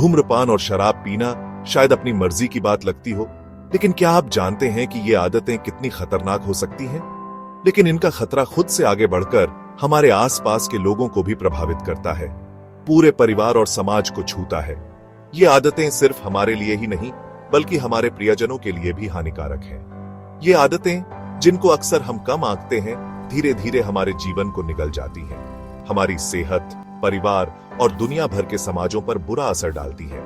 धूम्रपान और शराब पीना शायद अपनी मर्जी की बात लगती हो, लेकिन क्या आप जानते हैं कि ये आदतें कितनी खतरनाक हो सकती हैं? लेकिन इनका खतरा खुद से आगे बढ़कर हमारे आसपास के लोगों को भी प्रभावित करता है, पूरे परिवार और समाज को छूता है। ये आदतें सिर्फ हमारे लिए ही नहीं, बल्कि हमारे प्रियजनों के लिए भी हानिकारक हैं। ये आदतें, जिनको अक्सर हम कम आंकते हैं, धीरे धीरे हमारे जीवन को निगल जाती हैं, हमारी सेहत, परिवार और दुनिया भर के समाजों पर बुरा असर डालती है।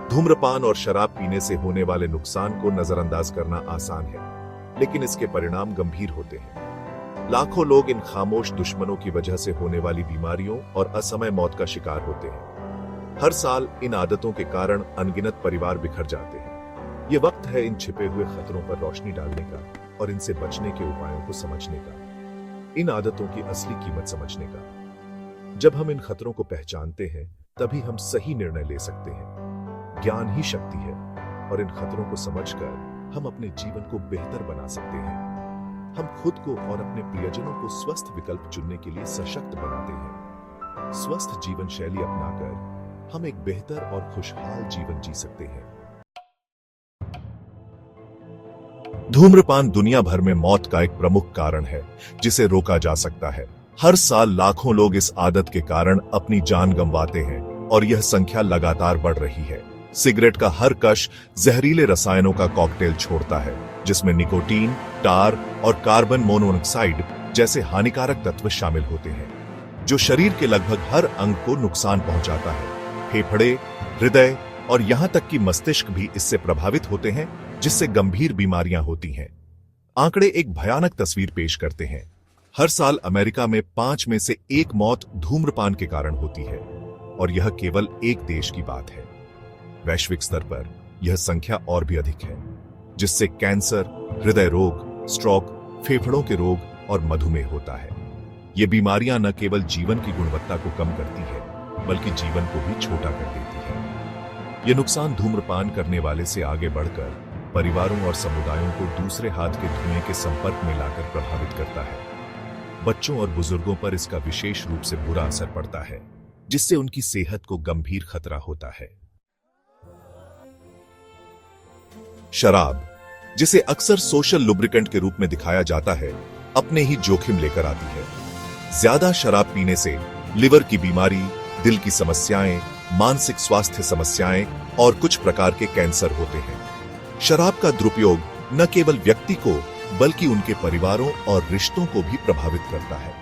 धूम्रपान और शराब पीने से होने वाले नुकसान को नजरअंदाज करना आसान है, लेकिन इसके परिणाम गंभीर होते हैं। लाखों लोग इन खामोश दुश्मनों की वजह से होने वाली बीमारियों और असमय मौत का शिकार होते हैं। हर साल इन आदतों के कारण अनगिनत परिवार बिखर जाते हैं। ये वक्त है इन छिपे हुए खतरों पर रोशनी डालने का और इनसे बचने के उपायों को समझने का, इन आदतों की असली कीमत समझने का। जब हम इन खतरों को पहचानते हैं, तभी हम सही निर्णय ले सकते हैं। ज्ञान ही शक्ति है, और इन खतरों को समझकर हम अपने जीवन को बेहतर बना सकते हैं। हम खुद को और अपने प्रियजनों को स्वस्थ विकल्प चुनने के लिए सशक्त बनाते हैं। स्वस्थ जीवन शैली अपनाकर हम एक बेहतर और खुशहाल जीवन जी सकते हैं। धूम्रपान दुनिया भर में मौत का एक प्रमुख कारण है, जिसे रोका जा सकता है। हर साल लाखों लोग इस आदत के कारण अपनी जान गंवाते हैं, और यह संख्या लगातार बढ़ रही है। सिगरेट का हर कश जहरीले रसायनों का कॉकटेल छोड़ता है, जिसमें निकोटीन, टार और कार्बन मोनोऑक्साइड जैसे हानिकारक तत्व शामिल होते हैं, जो शरीर के लगभग हर अंग को नुकसान पहुंचाता है। फेफड़े, हृदय और यहां तक कि मस्तिष्क भी इससे प्रभावित होते हैं, जिससे गंभीर बीमारियां होती हैं। आंकड़े एक भयानक तस्वीर पेश करते हैं। हर साल अमेरिका में 5 में से 1 मौत धूम्रपान के कारण होती है, और यह केवल एक देश की बात है। वैश्विक स्तर पर यह संख्या और भी अधिक है, जिससे कैंसर, हृदय रोग, स्ट्रोक, फेफड़ों के रोग और मधुमेह होता है। ये बीमारियां न केवल जीवन की गुणवत्ता को कम करती है, बल्कि जीवन को भी छोटा कर देती है। ये नुकसान धूम्रपान करने वाले से आगे बढ़कर परिवारों और समुदायों को दूसरे हाथ के धुएं के संपर्क में लाकर प्रभावित करता है। बच्चों और बुजुर्गों पर इसका विशेष रूप से बुरा असर पड़ता है, जिससे उनकी सेहत को गंभीर खतरा होता है। शराब, जिसे अक्सर सोशल लुब्रिकेंट के रूप में दिखाया जाता है, अपने ही जोखिम लेकर आती है। ज्यादा शराब पीने से लिवर की बीमारी, दिल की समस्याएं, मानसिक स्वास्थ्य समस्याएं और कुछ प्रकार के कैंसर होते हैं। शराब का दुरुपयोग न केवल व्यक्ति को, बल्कि उनके परिवारों और रिश्तों को भी प्रभावित करता है।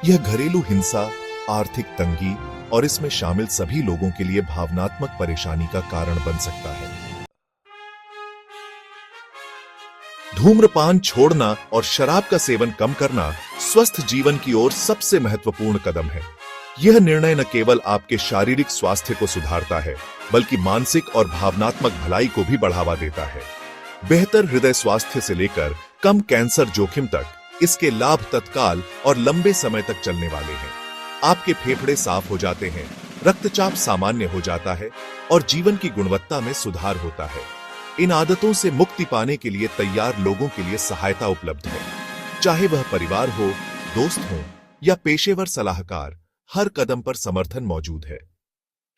यह घरेलू हिंसा, आर्थिक तंगी और इसमें शामिल सभी लोगों के लिए भावनात्मक परेशानी का कारण बन सकता है। धूम्रपान छोड़ना और शराब का सेवन कम करना स्वस्थ जीवन की ओर सबसे महत्वपूर्ण कदम है। यह निर्णय न केवल आपके शारीरिक स्वास्थ्य को सुधारता है, बल्कि मानसिक और भावनात्मक भलाई को भी बढ़ावा देता है। बेहतर हृदय स्वास्थ्य से लेकर कम कैंसर जोखिम तक, इसके लाभ तत्काल और लंबे समय तक चलने वाले हैं। आपके फेफड़े साफ हो जाते हैं, रक्तचाप सामान्य हो जाता है और जीवन की गुणवत्ता में सुधार होता है। इन आदतों से मुक्ति पाने के लिए तैयार लोगों के लिए सहायता उपलब्ध है। चाहे वह परिवार हो, दोस्त हो या पेशेवर सलाहकार, हर कदम पर समर्थन मौजूद है।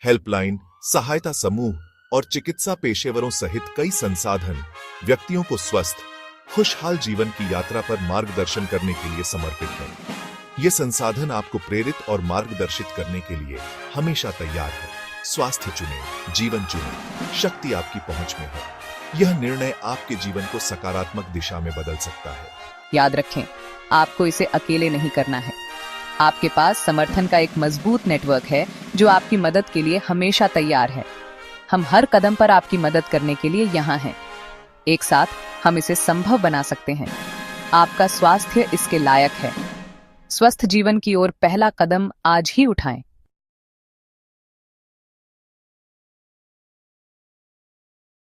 हेल्पलाइन, सहायता समूह और चिकित्सा पेशेवरों सहित कई संसाधन व्यक्तियों को स्वस्थ, खुशहाल जीवन की यात्रा पर मार्गदर्शन करने के लिए समर्पित हैं। ये संसाधन आपको प्रेरित और मार्गदर्शित करने के लिए हमेशा तैयार है। स्वास्थ्य चुनें, जीवन चुनें, शक्ति आपकी पहुंच में है। यह निर्णय आपके जीवन को सकारात्मक दिशा में बदल सकता है। याद रखें, आपको इसे अकेले नहीं करना है। आपके पास समर्थन का एक मजबूत नेटवर्क है, जो आपकी मदद के लिए हमेशा तैयार है। हम हर कदम पर आपकी मदद करने के लिए यहाँ हैं। एक साथ हम इसे संभव बना सकते हैं। आपका स्वास्थ्य इसके लायक है। स्वस्थ जीवन की ओर पहला कदम आज ही उठाएं।